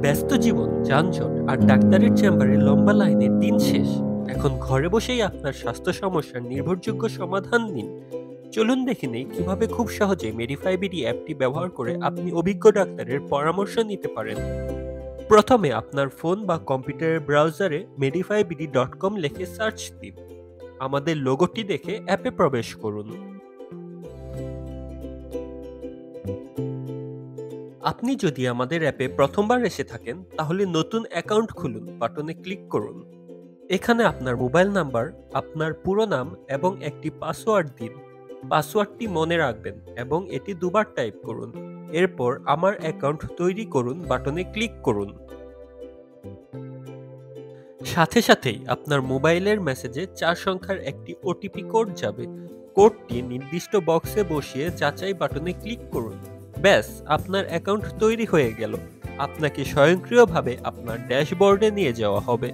ব্যস্ত জীবন, যানজট আর ডাক্তারের চেম্বারে লম্বা লাইনের দিন শেষ। এখন ঘরে বসেই আপনার স্বাস্থ্য সমস্যার নির্ভরযোগ্য সমাধান নিন। চলুন দেখে নেই কিভাবে খুব সহজে মেডিফাই বিডি অ্যাপটি ব্যবহার করে আপনি অভিজ্ঞ ডাক্তারের পরামর্শ নিতে পারেন। প্রথমে আপনার ফোন বা কম্পিউটারের ব্রাউজারে medifybd.com লিখে সার্চ দিন। আমাদের লোগোটি দেখে অ্যাপে প্রবেশ করুন। আপনি যদি আমাদের অ্যাপে প্রথমবার এসে থাকেন তাহলে নতুন অ্যাকাউন্ট খুলুন বাটনে ক্লিক করুন। এখানে আপনার মোবাইল নাম্বার, আপনার পুরো নাম এবং একটি পাসওয়ার্ড দিন। পাসওয়ার্ডটি মনে রাখবেন এবং এটি দুবার টাইপ করুন। এরপর আমার অ্যাকাউন্ট তৈরি করুন বাটনে ক্লিক করুন। সাথে সাথেই আপনার মোবাইলের মেসেজে 4 সংখ্যার একটি ওটিপি কোড যাবে। কোডটি নির্দিষ্ট বক্সে বসিয়ে যাচাই বাটনে ক্লিক করুন। ব্যাস, আপনার অ্যাকাউন্ট তৈরি হয়ে গেল। আপনাকে স্বয়ংক্রিয়ভাবে আপনার ড্যাশবোর্ডে নিয়ে যাওয়া হবে।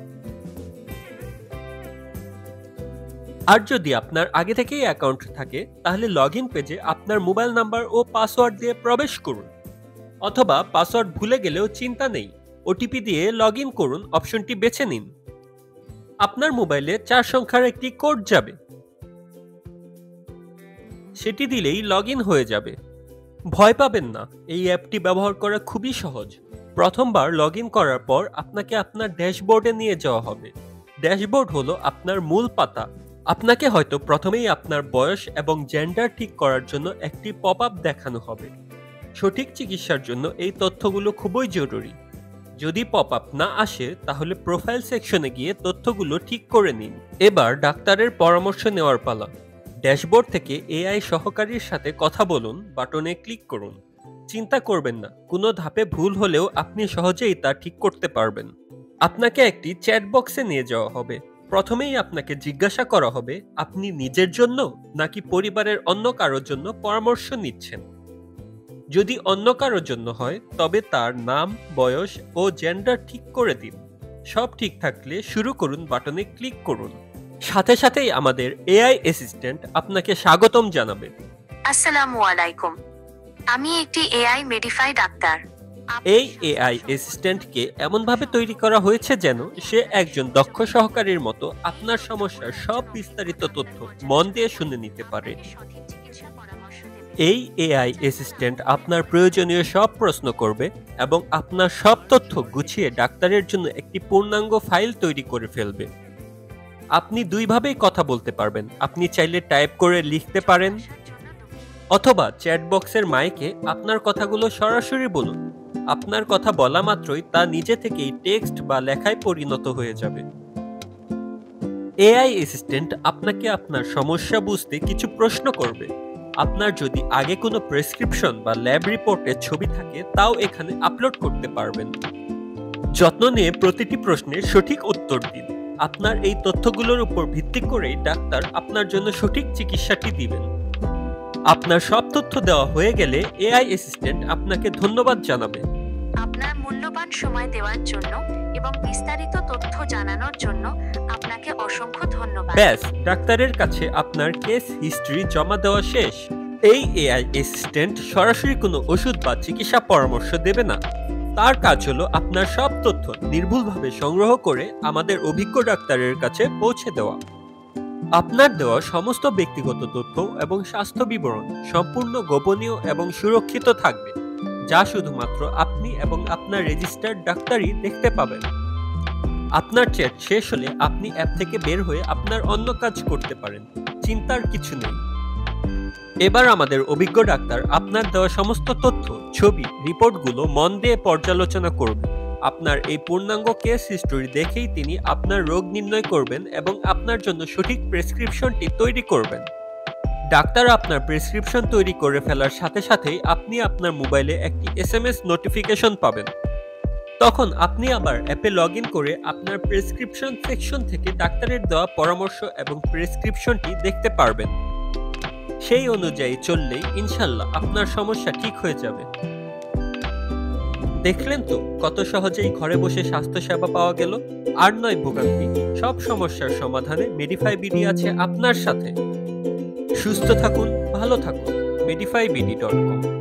আর যদি আপনার আগে থেকেই অ্যাকাউন্ট থাকে তাহলে লগইন পেজে আপনার মোবাইল নাম্বার ও পাসওয়ার্ড দিয়ে প্রবেশ করুন। অথবা পাসওয়ার্ড ভুলে গেলেও চিন্তা নেই, ওটিপি দিয়ে লগইন করুন অপশনটি বেছে নিন। আপনার মোবাইলে 4 সংখ্যার একটি কোড যাবে, সেটি দিলেই লগইন হয়ে যাবে। ভয় পাবেন না, এই অ্যাপটি ব্যবহার করা খুবই সহজ। প্রথমবার লগইন করার পর আপনাকে আপনার ড্যাশবোর্ডে নিয়ে যাওয়া হবে। ড্যাশবোর্ড হলো আপনার মূল পাতা। আপনাকে হয়তো প্রথমেই আপনার বয়স এবং জেন্ডার ঠিক করার জন্য একটি পপআপ দেখানো হবে। সঠিক চিকিৎসার জন্য এই তথ্যগুলো খুবই জরুরি। যদি পপআপ না আসে তাহলে প্রোফাইল সেকশনে গিয়ে তথ্যগুলো ঠিক করে নিন। এবার ডাক্তারের পরামর্শ নেওয়ার পালা। ড্যাশবোর্ড থেকে এআই সহকারীর সাথে কথা বলুন বাটনে ক্লিক করুন। চিন্তা করবেন না, কোনো ধাপে ভুল হলেও আপনি সহজেই তা ঠিক করতে পারবেন। আপনাকে একটি চ্যাট বক্সে নিয়ে যাওয়া হবে। প্রথমেই আপনাকে জিজ্ঞাসা করা হবে আপনি নিজের জন্য নাকি পরিবারের অন্য কারোর জন্য পরামর্শ নিচ্ছেন। যদি অন্য কারোর জন্য হয় তবে তার নাম, বয়স ও জেন্ডার ঠিক করে দিন। সব ঠিক থাকলে শুরু করুন বাটনে ক্লিক করুন। সাথে সাথেই আমাদের এআই অ্যাসিস্ট্যান্ট আপনাকে স্বাগতম জানাবে। আসসালামু আলাইকুম, আমি একটি এআই মেডিফাই ডাক্তার। এই এআই অ্যাসিস্ট্যান্টকে এমনভাবে তৈরি করা হয়েছে যেন সে একজন দক্ষ সহকারীর মতো আপনার সমস্যার সব বিস্তারিত তথ্য মন দিয়ে শুনে নিতে পারে। এই এআই অ্যাসিস্ট্যান্ট আপনার প্রয়োজনীয় সব প্রশ্ন করবে এবং আপনার সব তথ্য গুছিয়ে ডাক্তারের জন্য একটি পূর্ণাঙ্গ ফাইল তৈরি করে ফেলবে। আপনি দুইভাবেই কথা বলতে পারবেন। আপনি চাইলে টাইপ করে লিখতে পারেন অথবা চ্যাট বক্সের মাইকে আপনার কথাগুলো সরাসরি বলুন। আপনার কথা বলা মাত্রই তা নিজে থেকেই টেক্সট বা লেখায় পরিণত হয়ে যাবে। এআই অ্যাসিস্ট্যান্ট আপনাকে আপনার সমস্যা বুঝতে কিছু প্রশ্ন করবে। আপনার যদি আগে কোনো প্রেসক্রিপশন বা ল্যাব রিপোর্টের ছবি থাকে তাও এখানে আপলোড করতে পারবেন। যত্ন নিয়ে প্রতিটি প্রশ্নের সঠিক উত্তর দিন। আপনার এই তথ্যগুলোর উপর ভিত্তি করেই ডাক্তার আপনার জন্য সঠিক চিকিৎসাটি দিবেন। আপনার সব তথ্য দেওয়া হয়ে গেলে এআই অ্যাসিস্ট্যান্ট আপনাকে ধন্যবাদ জানাবে। আপনার মূল্যবান সময় দেওয়ার জন্য এবং বিস্তারিত তথ্য জানানোর জন্য আপনাকে অসংখ্য ধন্যবাদ। ব্যাস, ডাক্তারের কাছে আপনার কেস হিস্ট্রি জমা দেওয়া শেষ। এই এআই অ্যাসিস্ট্যান্ট সরাসরি কোনো ওষুধ বা চিকিৎসা পরামর্শ দেবে না। তার কাজ হলো আপনার সব তথ্য নির্ভুলভাবে সংগ্রহ করে আমাদের অভিজ্ঞ ডাক্তারের কাছে পৌঁছে দেওয়া। আপনার দেওয়া সমস্ত ব্যক্তিগত তথ্য এবং স্বাস্থ্য বিবরণ সম্পূর্ণ গোপনীয় এবং সুরক্ষিত থাকবে, যা শুধুমাত্র আপনি এবং আপনার রেজিস্টার্ড ডাক্তারই দেখতে পাবেন। আপনার চ্যাট শেষ হলে আপনি অ্যাপ থেকে বের হয়ে আপনার অন্য কাজ করতে পারেন। চিন্তার কিছু নেই। এবার আমাদের অভিজ্ঞ ডাক্তার আপনার দেওয়া সমস্ত তথ্য, ছবি, রিপোর্টগুলো মন দিয়ে পর্যালোচনা করবে। আপনার এই পূর্ণাঙ্গ কেস হিস্টরি দেখেই তিনি আপনার রোগ নির্ণয় করবেন এবং আপনার জন্য সঠিক প্রেসক্রিপশনটি তৈরি করবেন। ডাক্তার আপনার প্রেসক্রিপশন তৈরি করে ফেলার সাথে সাথেই আপনি আপনার মোবাইলে একটি এসএমএস নোটিফিকেশন পাবেন। তখন আপনি আবার অ্যাপে লগইন করে আপনার প্রেসক্রিপশন সেকশন থেকে ডাক্তারের দেওয়া পরামর্শ এবং প্রেসক্রিপশনটি দেখতে পারবেন। সেই অনুযায়ী চললেই ইনশাল্লাহ আপনার সমস্যা ঠিক হয়ে যাবে। দেখলেন তো কত সহজেই ঘরে বসে স্বাস্থ্য সেবা পাওয়া গেল। আর নয় ভোগান্তি, সব সমস্যার সমাধানে মেডিফাই বিডি আছে আপনার সাথে। সুস্থ থাকুন, ভালো থাকুন। medifybd.com